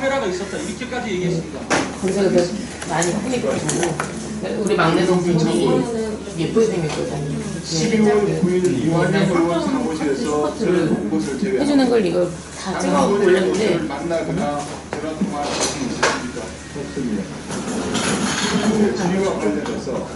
카메라가 있었다 이렇게까지 얘기했습니다. 거기서 많이 크니까 우리 막내 동생이 예쁘게 생겼거든요. 12월 9일 이원현 사무실에서 저는 곳을 제외하고 해주는 걸 이거 다 찍어 올렸는데 만나거나 전화 통화할 수 있습니까? 없습니다. 지휘와 관련해서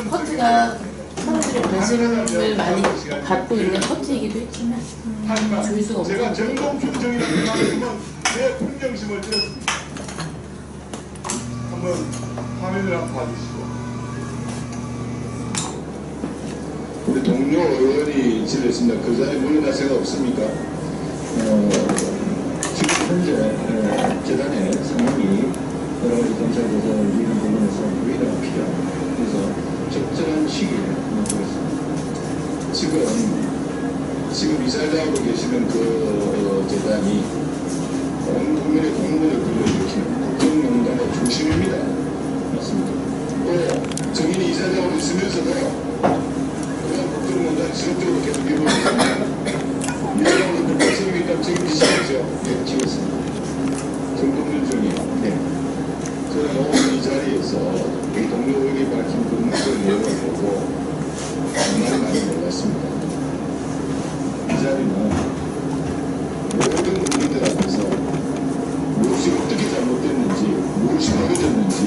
커트가 사람들이 관심을 많이 갖고 있는 커트이기도 했지만 조회수가 없어요. 제가 전공 표정이라는 만큼은 제 풍경심을 띄었습니다. 한번 화면을 한번 봐주시고. 우리 동료 의원이 지냈습니다. 그 자리에 물러날 생각 없습니까? 지금 현재 재단의 상황이 여러 가지 경찰 조사를 위한 부분에서 우리가 필요합니다. 그래서 적절한 시기에 보겠습니다. 지금 이사장으로 계시는 그 재단이 온 국민의 공분을 불러일으키는 국정농단의 중심입니다. 맞습니다. 또 정인이 이사장으로 있으면서도 그런 국정농단이 지속적으로 계속 이루어지잖아요. 이사장으로 국정농단 책임지시면서 찍었습니다. 정동준 중이요. 네. 저는 오늘 이 자리에서 우리 동료 의원이 밝힌 그 문제를 내려보고 정말 많이 놀랐습니다. 이 자리는 모든 국민들 앞에서 무엇이 어떻게 잘못됐는지, 무엇이 벌어졌는지,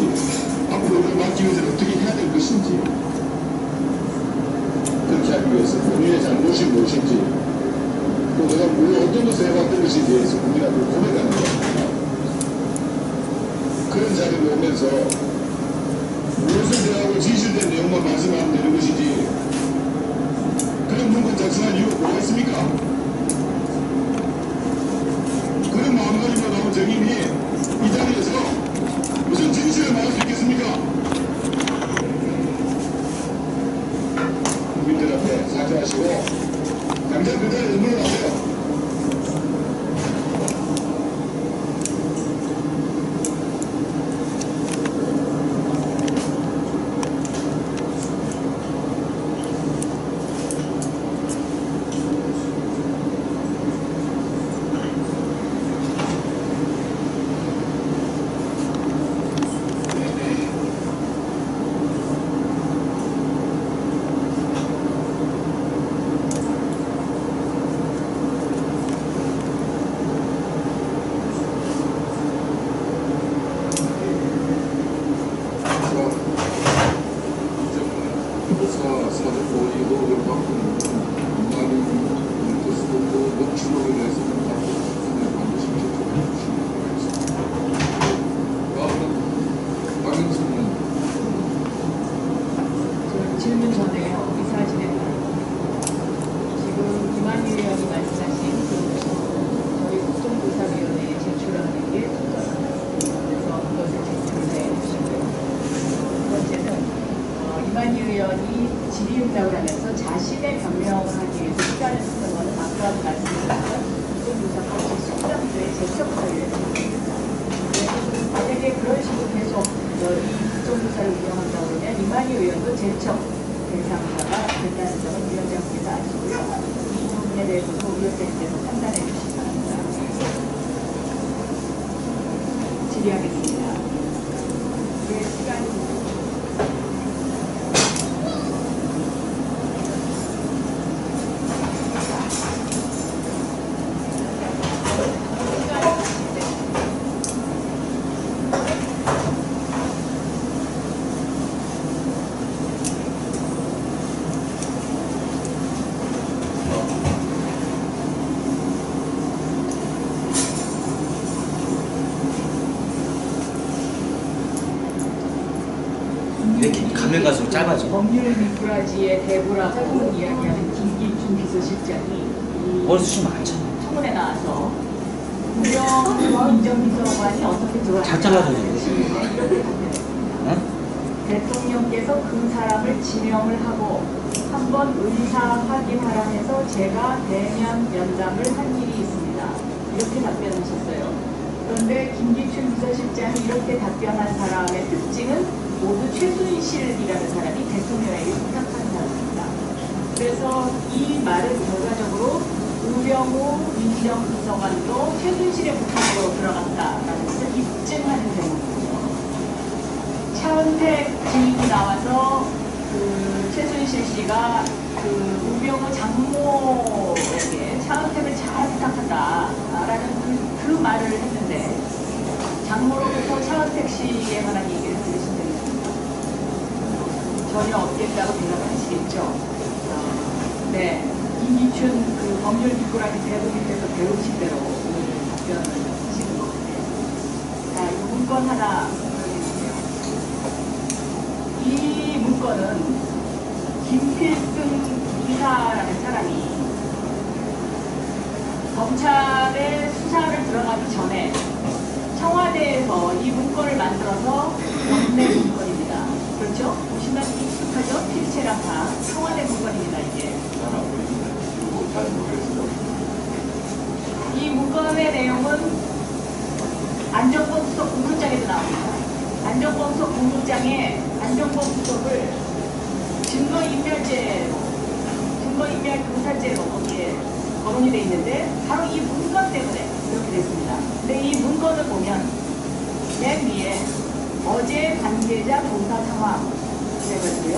앞으로 이걸 막기 위해서 어떻게 해야 될 것인지, 그렇게 하기 위해서 본인의 잘못이 무엇인지, 또 내가 어떤 것을 해왔던 것인지에 대해서 국민 앞에 고백하는 겁니다. 그런 자리를 오면서 무엇을 대하고 지시된 내용만 말씀하면 되는 것이지 그런 문건 작성한 이유가 뭐가 있습니까? 그런 마음가짐으로 나온 정인이 이 자리에서 무슨 진실을 말할 수 있겠습니까? 국민들 앞에 사죄하시고 당장 그 자리에서 물러나세요. 질문 전에요. 이사진에 지금 김한희 의원이 말씀하신 저희 국정조사위원회에 제출하는 게 그래서 그것을 제출해 주시고요. 두 번째는 김한희 의원이 질의응답을 하면서 자신의 변명하기 위해서 시간을 쓰는 것은 아까도 말씀드렸지만 국정조사가 실수감도의 제적 사유였습니다. 만약에 그런 식으로 계속 이 국정조사를 운영한다고 그러면 김한희 의원도 제적 대상자가 된다는 점을 위원장님께서 아시고요. 이 부분에 대해서도 위원장님께서 판단해 주시기 바랍니다. 질의하겠습니다. 시간이 가면 갈수록 짧아져. 법률 미꾸라지의 대부라고 이야기하는 김기춘 비서실장이 벌써 좀 많잖아. 청문회 나와서 구령 민정비서관이 어떻게 들어왔는지 잘 잘라줘야지. 응? 대통령께서 그 사람을 지명을 하고 한번 의사 확인하라 해서 제가 대면 면담을 한 일이 있습니다. 이렇게 답변하셨어요. 그런데 김기춘 비서실장이 이렇게 답변한 사람의 특징은 모두 최순실이라는 사람이 대통령에게 부탁한 사람입니다. 그래서 이 말은 결과적으로 우병우 민정비서관도 최순실의 부탁으로 들어갔다라는 것을 입증하는 대목이죠. 차은택 증인이 나와서 그 최순실 씨가 그 우병우 장모에게 차은택을 잘 부탁한다라는 그 말을 했는데 장모로부터 차은택 씨에 관한 얘기를 들으신 적이 있습니다. 전혀 없겠다고 대답을 하시겠죠. 네, 김기춘 그 법률 뒷고라니 대부분께서 배우신 대로 답변을 하시는 것 같아요. 자, 이 문건 하나 보여드릴게요. 이 문건은 김필승 이사라는 사람이 검찰의 수사를 들어가기 전에 청와대에서 이 문건을 만들어서 건넨 문건입니다. 그렇죠? 보시면 익숙하죠? 필체랑 다 청와대 문건입니다. 이게. 이 문건의 내용은 안정권 수석 공소장에도 나옵니다. 안정권 수석 공소장에 안정권 수석을 증거인멸 교사죄로 거기에 거론이 되어 있는데 바로 이 문건 때문에 이렇게 됐습니다. 근데 이 문건을 보면 맨 위에 어제 관계자 조사 상황 이래가지고요.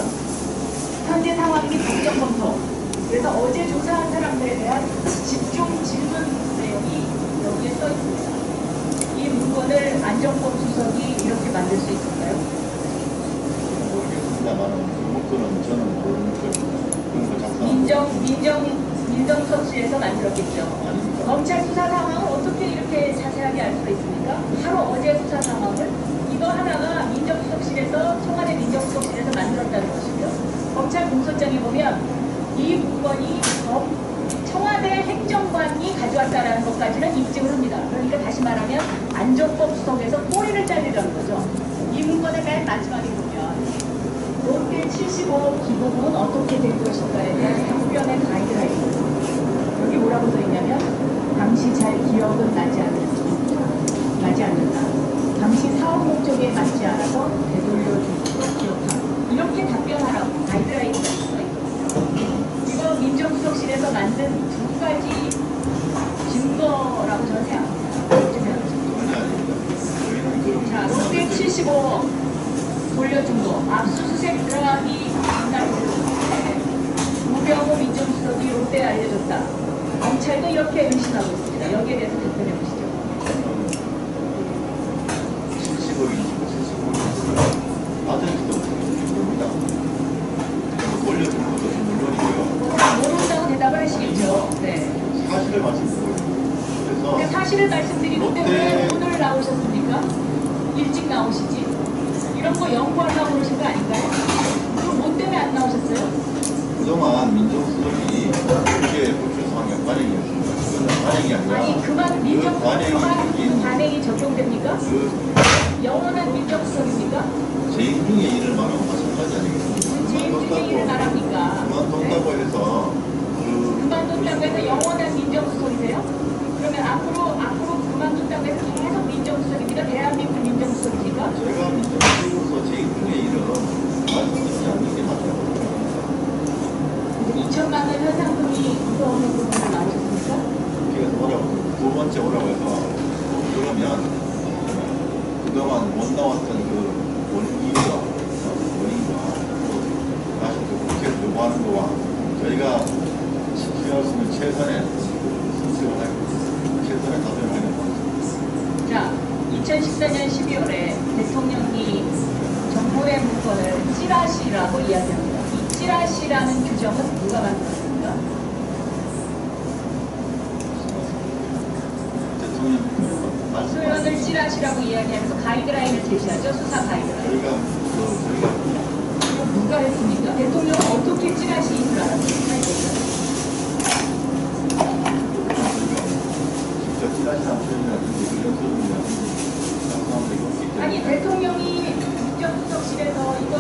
현재 상황 및 법적 검토. 그래서 어제 조사한 사람들에 대한 집중 질문 내용이 여기에 써 있습니다. 이 문건을 안정권 수석이 이렇게 만들 수 있을까요? 모르겠습니다만 그 문건은 저는 모르는 겁니다. 민정수석실에서 만들었겠죠. 아닙니다. 검찰 수사 상황을 어떻게 이렇게 자세하게 알 수가 있습니까? 바로 어제 수사 상황을 이거 하나가 민정수석실에서 청와대 민정수석실에서 만들었다는 것이고요. 검찰 공소장에 보면 이 문건이 청와대 행정관이 가져왔다는 것까지는 입증을 합니다. 그러니까 다시 말하면 안정권 수석에서 꼬리를 잘리려는 거죠. 이 문건의 맨 마지막에 보면 롯데 75억 기부금은 어떻게 된 것인가에 대한 답변의 가이드라인. 여기 뭐라고 써있냐면 당시 잘 기억은 나지 않는다. 당시 사업 목적에 맞지 않아서 되돌려주고 기억하고 이렇게 답변하라고 가이드라인이 써있거든요. 이거 민정수석실에서 만든 두 가지 증거라고 저는 생각합니다. 자, 롯데 75억 돌려준 거, 압수수색 들어가기 전날 우병우 민정수석이 롯데에 알려줬다. 검찰도 이렇게 의심하고 있습니다. 여기에 대해서 답변해 보시죠. 70억이니까 70억이 아들도 모릅니다. 돌려준 것도 물론이고요. 모른다고 대답을 하시겠죠. 네. 사실을 말씀드려요. 근데 그래서 사실을 말씀드리는데 왜 오늘 나오셨습니까? 일찍 나오시지. 이런 거 연구하려고 그러신 거 아닌가요? 그럼 뭐 때문에 안 나오셨어요? 그동안 민정수석이 그게 불출석한 관행이었습니다. 그건 관행이 아니라 아니 그만 민정수석만 그 관행이 적용됩니까? 영원한 민정수석입니까? 재임 중에 일을 말하고 마찬가지 아니겠습니까? 재임 일을 말합니까? 그만뒀다고 해서 그만뒀다고 해서 영원한 민정수석이세요? 그러면 앞으로 그만뒀다고 해서 계속 민정수석입니까? 대한민국 민정수석입니까? 제가 민정수석으로서 재임 중에 일은 말씀드리지 않는 게 맞죠. 2천만 원 현상금이 들어오는 부분으로 나오셨습니까? 그래서 오라고 두 번째 오라고 해서 그러면 그동안 못 나왔던 그 원인과 다시 그 국회에서 요구하는 거와 저희가 취할 수 있는 최선의 순수를 하고 최선의 답변을 하겠습니다. 자, 2014년 12월에 대통령이 정부의 문건을 찌라시라고 이야기합니다. 이 찌라시라는 규정은 누가 만들었습니까? 대통령 말씀하신 표현을 찌라시라고 이야기하면서 가이드라인을 제시하죠. 수사 가이드라인. 저희가 이거 누가 했습니까? 대통령은 어떻게 찌라시 일을 알았습니까? 직접 찌라시한 표현이라든지 그런 소리라든지 아니 대통령이 민정수석실에서 이걸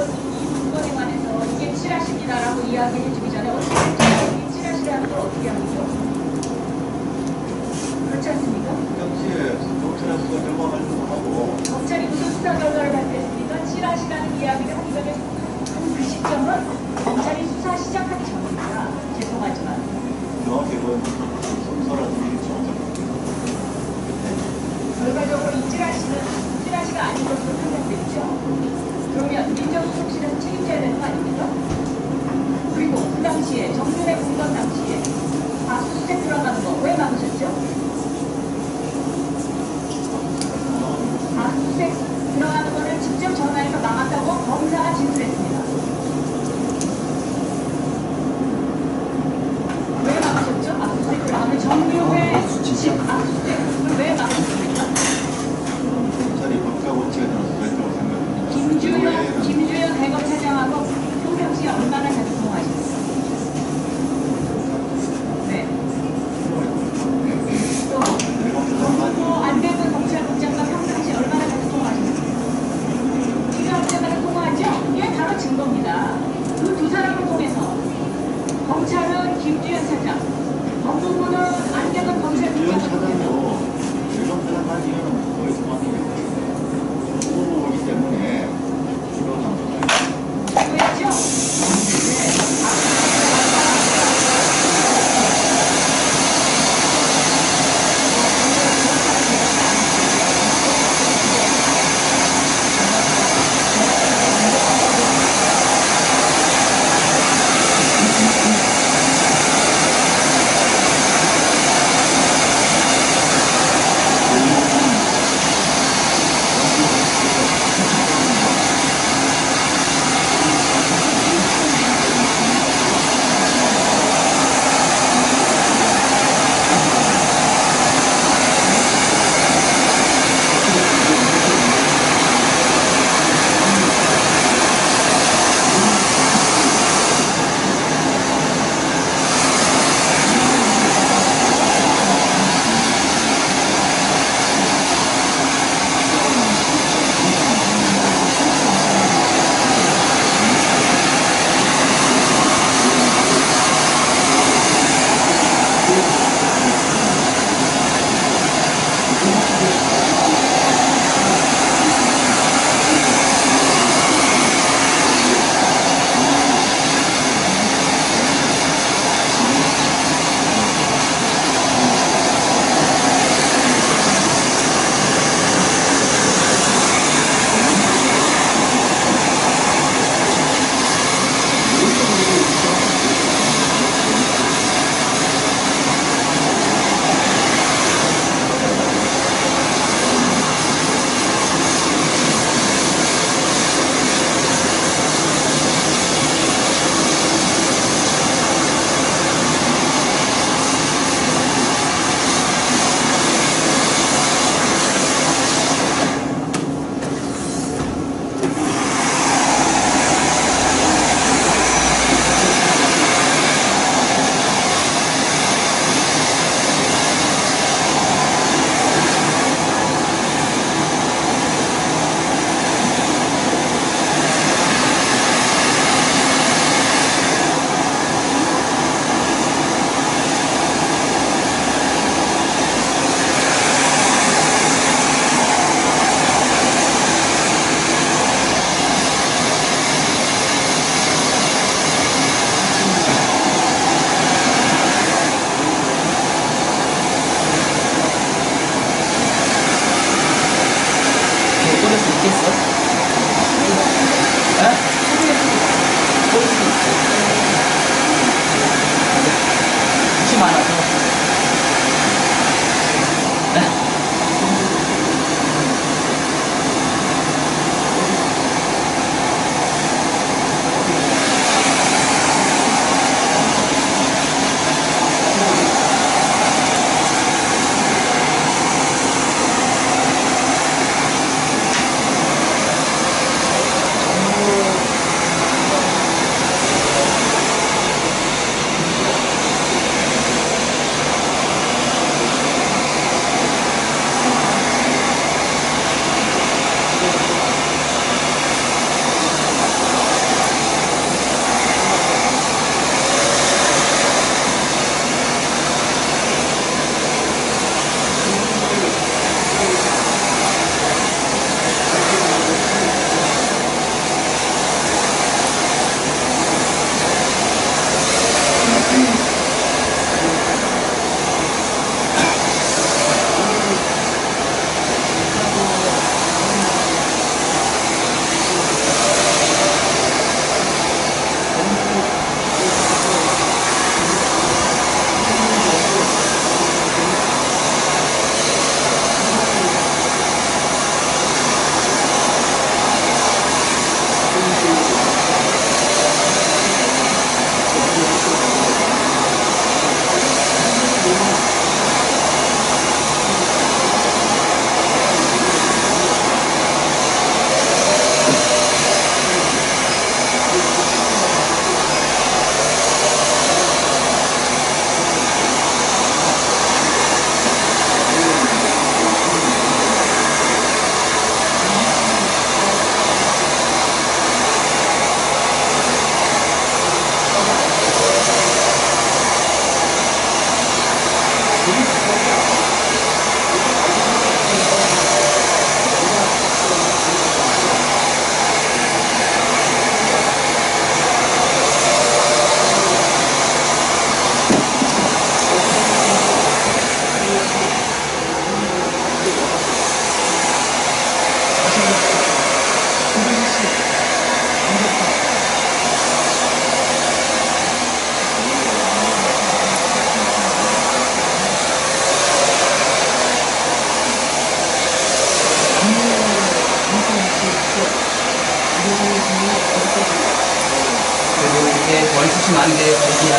숱이 많은 게 애기야.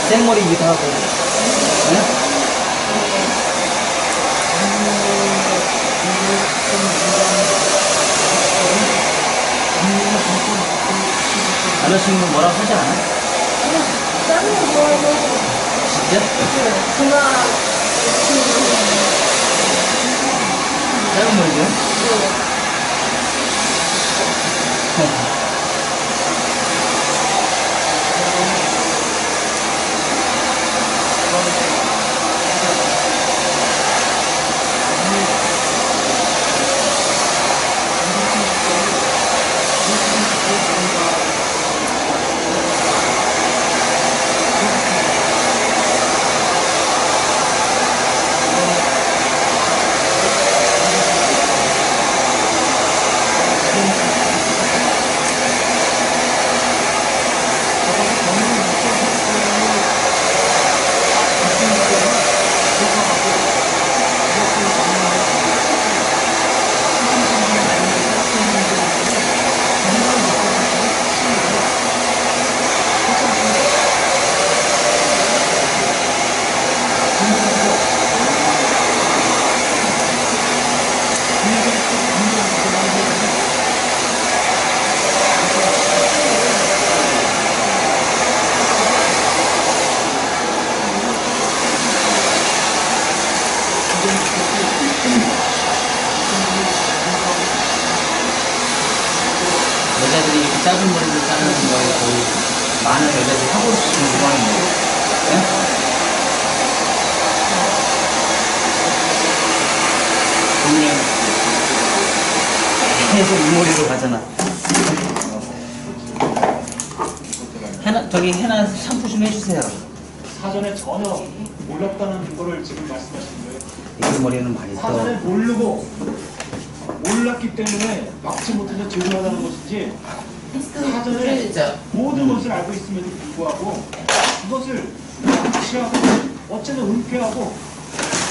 생머리이기도 하고. 네? 아저씨는 뭐라고 하지 않아? 다른 거 좋아해서 진짜? 그만 짧은 머리죠? 여자들이 이렇게 짧은 머리를 자르는 거에 거의 많은 여자들이 하고 싶은 모양이에요. 네? 보면 계속 이 머리로 가잖아. 저기 해나 샴푸 좀 해주세요. 사전에 전혀 몰랐다는 거를 지금 말씀하시는 거예요. 이 머리는 많이 사전에 떠. 모르고 몰랐기 때문에 막지 못해서 죄송하다는 것이지 사전에 모든 것을 알고 있음에도 불구하고 그것을 무시하고 어쩌면 은폐하고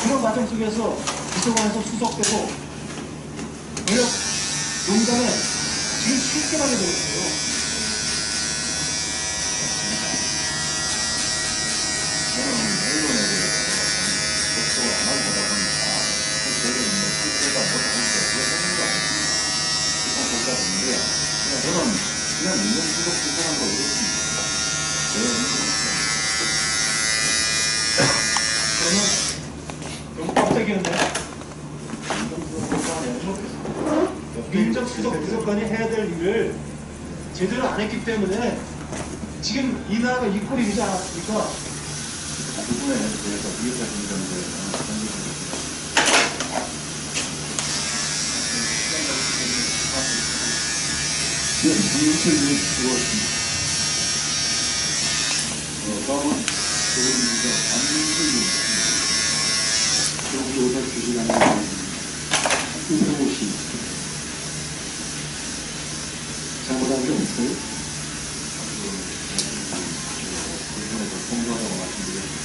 그런 과정 속에서 비서관에서 수석되고 오히려 농담에 지금 실격하게 되었어요. 저는 그냥 인정 수급 수급한 거 이렇습니다. 너무 깜짝이었네. 민정수석 부석관이 해야 될 일을 제대로 안 했기 때문에 지금 이 나라가 이 꼴이 되지 않았습니까? 그 부분에 대해서 비교하시는 점에 네, 이익을 주었습니다. 다음은 조금입니다. 안민수입니다. 여기 오다 주시라는 이성호 씨. 잘못한 게 없어요? 이번에 더 공부하다고 말씀드렸습니다.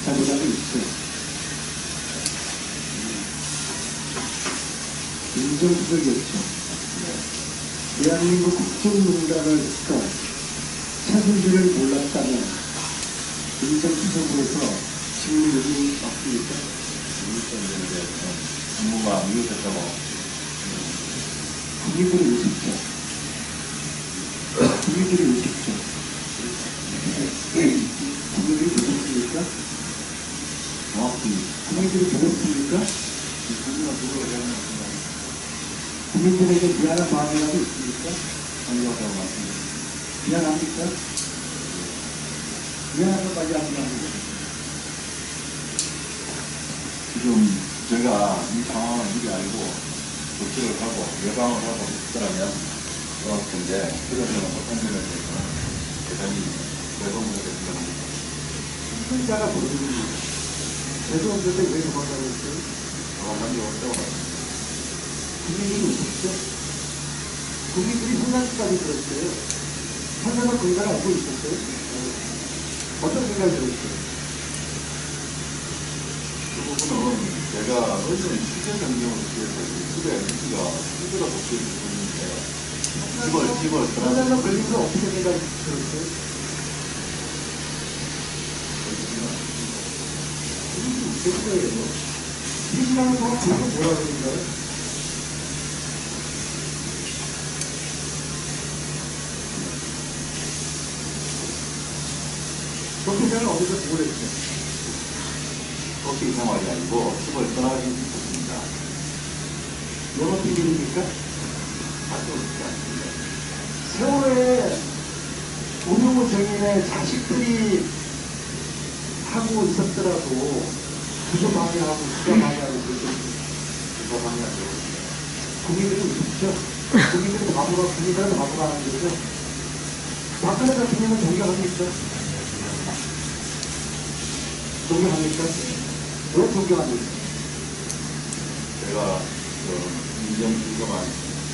잘못한 게 있어요. 인정수석이었죠. 대한민국 국정농단을 사실을 몰랐다면 인정수석으로서 직무유기 없습니까? 업무가 미흡했다고 국민들이 우습죠. 국민들이 우습죠. 국민들이 부럽습니까? 정확히 국민들이 부럽습니까? 국민들에게 미안한 마음이라도 있습니까? 아니라고 말씀드립니다. 미안합니까? 미안한 것까지 하지 마시고. 지금 제가 이 상황을 미리 알고 조치를 하고 예방을 하고 있더라면 좋았을 텐데 그런 점은 어떤 점에 대해서는 대단히 죄송하게 생각합니다. 혼자가 모르는 죄송한데 왜 도망가고 있어요? 도망간 게 없다고 말합니다. 국민들이 웃었죠? 국민들이 혼란까지 들었어요. 판사가 그걸 알고 있었어요? 어떤 생각이 들었어요? 그 부분은 제가 어제 취재 변경을 위해서 유튜브에 MC가 스스로 복귀를 했는데 집을 코로나 걸린 거 어떻게 생각하세요? 됐어요. 시간을 더 보고 뭐라 그러는가요? 도피자는 어디서 보고 했죠? 어떻게 생활이 아니고 집을 떠나기 싶습니다. 영업 비밀입니까? 아주 그렇지 않습니다. 세월에 우병우 정인의 자식들이 하고 있었더라도 부서 방해하고 수가 방해하고 그거 방해하죠. 국민들이 있죠. 국민들이 바보가 국민들은 바보가 하는 거죠. 박근혜 대통령은 존경합니까? 존경합니까? 왜 존경합니까? 제가 인정 기금만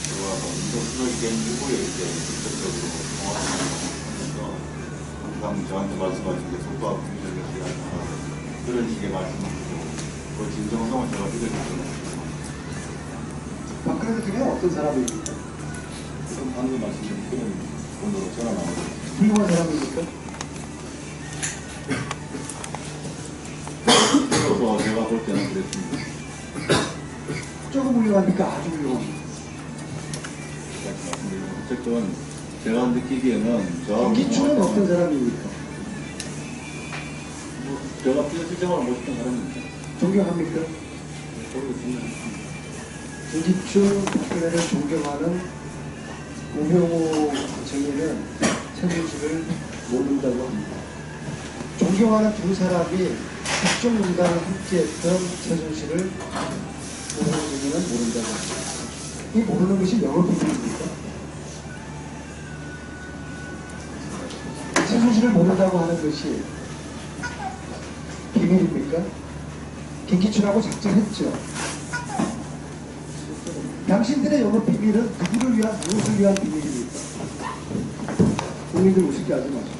들어와서 인정수석이 된 이후에 이제 직접적으로 통화하면서 항상 저한테 말씀하신 게 속도와 분위기를 그런 식의 말씀하시고 그 진정성을 제가 믿어줬습니다. 박근혜 대통령은 어떤 사람입니까? 지금 방금 말씀드린 그런 분으로 전화 나오고 훌륭한 사람입니까? 그래서 제가 볼 때는 그랬습니다. 조금 훌륭합니까? 아주 훌륭합니까? 어쨌든 제가 느끼기에는 김기춘은 어떤 사람입니까? 제가 실생활을 멋있던 사람입니다. 존경합니까? 모르겠습니다. 김기춘, 박근혜를 존경하는 우병우 정의는 최순실을 모른다고 합니다. 존경하는 두 사람이 국정농단을 함께했던 최순실을 우병우 정의는 모른다고 합니다. 이 모르는 것이 영업비밀입니까? 최순실을 모른다고 하는 것이 비밀입니까? 김기춘하고 작전했죠. 당신들의 영업 비밀은 누구를 위한, 무엇을 위한 비밀입니까? 국민들 우습게 하지 마십시오.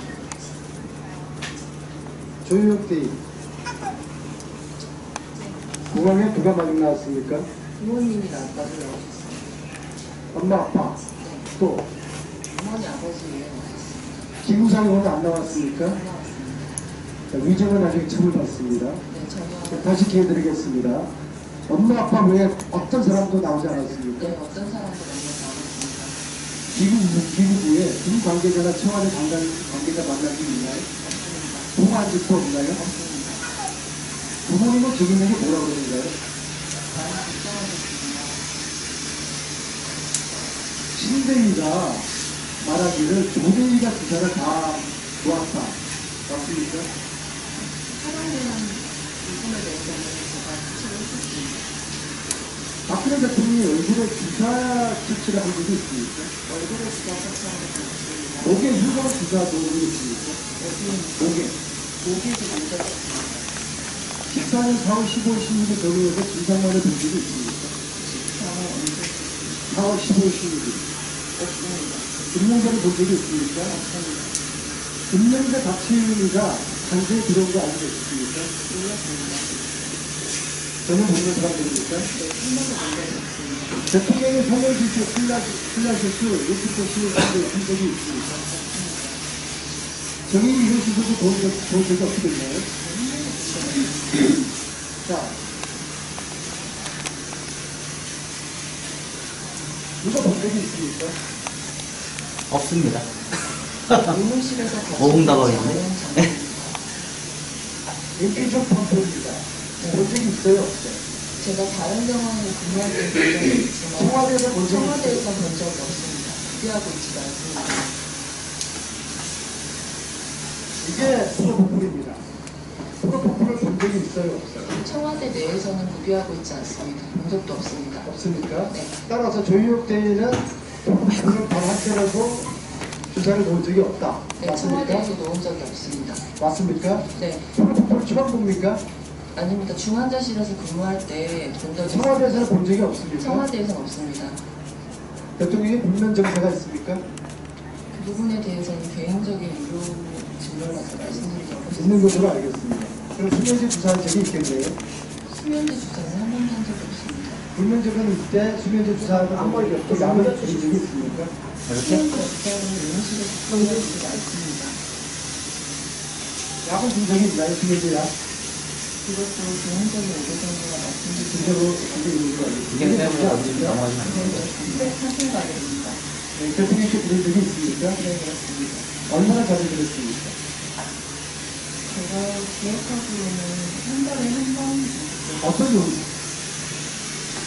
조유혁 대위, 공항에 누가 마중 나왔습니까? 부모님이 나빠져요. 엄마, 아빠, 또 어머니 아버지예요. 김우상 의원 안 나왔습니까? 나왔습니다. 자, 위증은 나중에 처벌받습니다. 네, 전혀. 다시 기회 드리겠습니다. 엄마, 아빠 외에 어떤 사람도 나오지 않았습니까? 네, 어떤 사람도 나왔습니다. 기부부에 두 관계자나 청와대 관계자 만난 게 있나요? 없습니다. 보고한 적도 없나요? 없습니다. 부모님은 적임에게 뭐라 그러는가요? 많이 걱정하셨습니다. 신대위가 말하기를 조대위가 기사를 다 놓았다. 맞습니까? 사랑되는 부분에 대해서는 제가 추측을 했었습니다. 박근혜 대통령이 얼굴에 주사 처치를 한 적이 있습니까? 얼굴에 주사 처치한 적도 있습니다. 목에 휴가 주사 놓은 적이 있습니까? 목에. 목에도 본 적이 없습니다. 14년 4월 15일 16일 경우에도 진상만을 본 적이 있습니까? 저는 언제 4월 15일 16일. 없습니다. 금융자를 본 적이 있습니까? 없습니다. 금융자 박치윤이가 단체에 들어온 거 알고 있습니까? 몰랐습니다. 전혀 모르는 사람들입니까? 네, 한 번도 본 적이 없습니다. 대통령의 성형실수, 신라실수, 루프트 신라실수 한 적이 있습니까? 정의 이런 식으로 본 적이 어떻게 됐나요? 자, 누가 본 적이 있습니까? 없습니다. 의무실에서 오공다방이네. 인기적 펌프입니다. 본 적이 있어요? 없어요? 제가 다른 병원에 근무할 때 본 적이 있지만 청와대에서 본 적이 청와대에서 본 적이 없습니다. 비하고 있지도 않습니다. 이게 프로포폴입니다. 프로포폴을 본 적이 있어요? 없어요? 청와대 내에서는 구비하고 있지 않습니다. 본 적도 없습니다. 없습니까? 네. 따라서 조유혁 대위는 프로포폴을 단 한 차례도 주사를 놓은 적이 없다. 네, 맞습니까? 청와대에서 놓은 적이 없습니다. 맞습니까? 네, 프로포폴 처음 봅니까? 아닙니다. 중환자실에서 근무할 때 본 적이 청와대에서는 본 적이 없습니까? 청와대에서는 없습니다. 대통령이 불면 정세가 있습니까? 그 부분에 대해서는 개인적인 의료 진료라서 말씀드리지 있는 못했습니다. 것으로 알겠습니다. 그럼 수면제 주사한 적이 있겠네요. 수면제 주사는 한 번도 한 적이 없습니다. 불면증은 이때 수면제 주사하고 한 번에 이렇게 약을 드린 적이 있습니까? 이렇게? 이런 식으로 접근할 수가 있습니다. 약을 준 적이 있나요? 수면제 약? 이것도 개인적인 의료정보가 말씀드린 진짜로 그게 있는 거 아니에요? 이게 때문에 어디 넘어가지 않습니다. 사실관입니다. 네, 대통령께 드린 적이 있습니까? 네, 그렇습니다. 얼마나 자주 드렸습니까? 제가 기억하기로는 한 달에 한 번 정도 어떤 용이?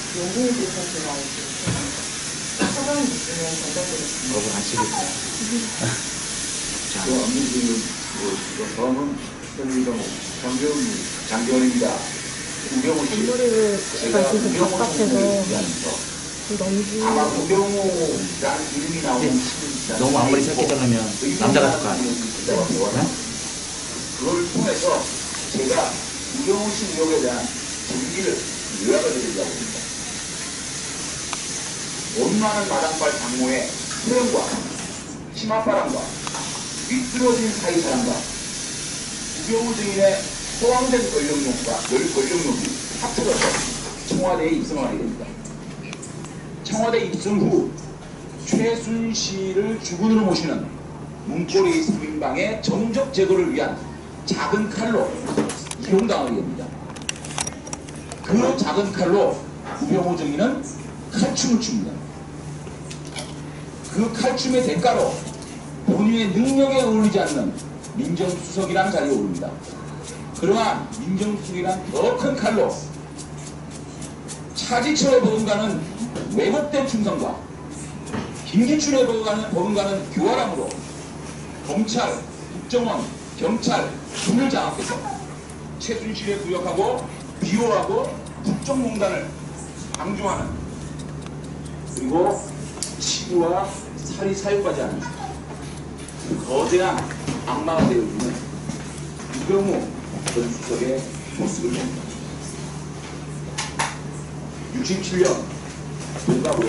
요거에 대해서 제가 알고 있어요. 사방이 있으면 적어드렸습니다. 여러분 아시겠죠? 저는 현미경 장경입니다. 우병우 씨. 제가 우병우 선생님을 위하면서 아마 우병우라는 이름이 나오는 너무 아무리 새끼 들으면 남자 같을 거 아니에요? 그걸 통해서 제가 우병우 씨 의혹에 대한 진기를 요약을 드리려고 합니다. 온화한 마당발 장모의 소형과 치맛바람과 삐뚤어진 사이사람과 우병우 증인의 포함된 권력욕이 합쳐져서 청와대에 입성을 하게 됩니다. 청와대 입성 후 최순실을 주군으로 모시는 문고리 3인방의 정적 제거를 위한 작은 칼로 이용당하게 됩니다. 그 작은 칼로 우병우 증인은 칼춤을 춥니다. 그 칼춤의 대가로 본인의 능력에 어울리지 않는 민정수석이라는 자리에 오릅니다. 그러한 민정수석이란 더 큰 칼로 차지철에 버금가는 왜곡된 충성과 김기춘에 버금가는 교활함으로 검찰, 국정원, 경찰 등을 장악해서 최순실에 구역하고 비호하고 국정농단을 방조하는 그리고 치부와 살이 사유까지 하는 거대한 악마가 되어 있는 우병우 전 수석의 모습을 봅니다. 67년 동갑으로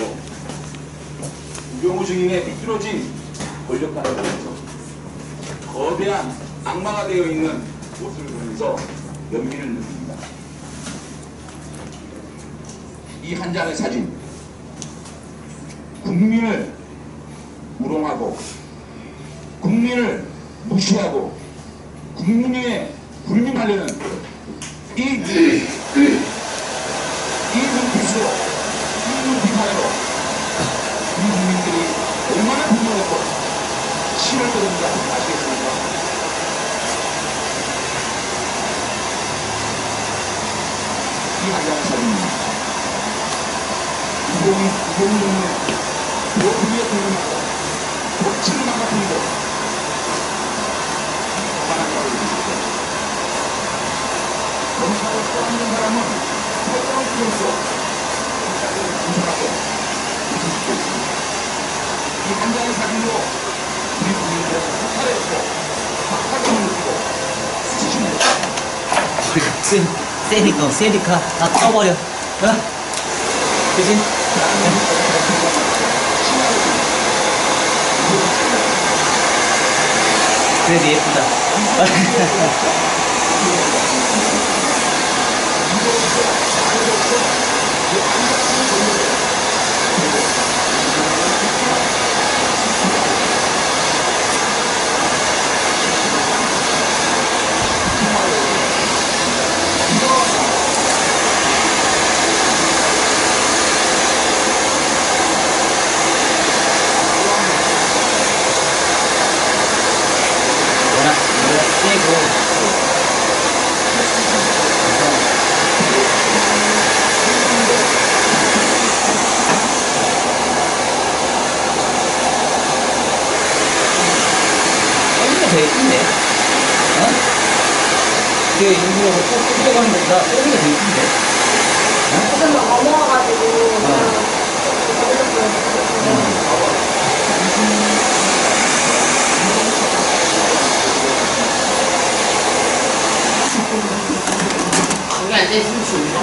우병우 증인의 삐뚤어진 권력관을 보면서 거대한 악마가 되어 있는 모습을 보면서 연민을 느낍니다. 이 한 장의 사진, 국민을 우롱하고 국민을 무시하고 국민에 불림하려는 이 눈빛으로 이 눈빛만으로 우리 국민들이 얼마나 분노했고 치를 끓는지 아시겠습니까? 이 한 장의 사진입니다. 우병우는 그 위에 불림하고 독침을 망가뜨리고 하나님을 믿으시고 검사를 떠안는 사람은 설정을 피해서 검사를 분석하고 믿으시고 있습니다. 이 한 장의 사진으로 우리 국민들은 폭발했고 박탈감을 느끼고 수치심을 세니까 다 떠버려. 어? 그지? 그래도 예쁘다. 워낙 세고 여기가 제일 큰데? 어? 그 일부러 꼭 뜯어가는 것보다 여기가 제일 큰데? 조금 더 넘어와가지고 거기 앉아있으면 좋은데.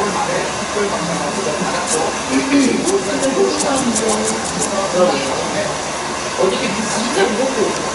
어저께 진짜 무겁고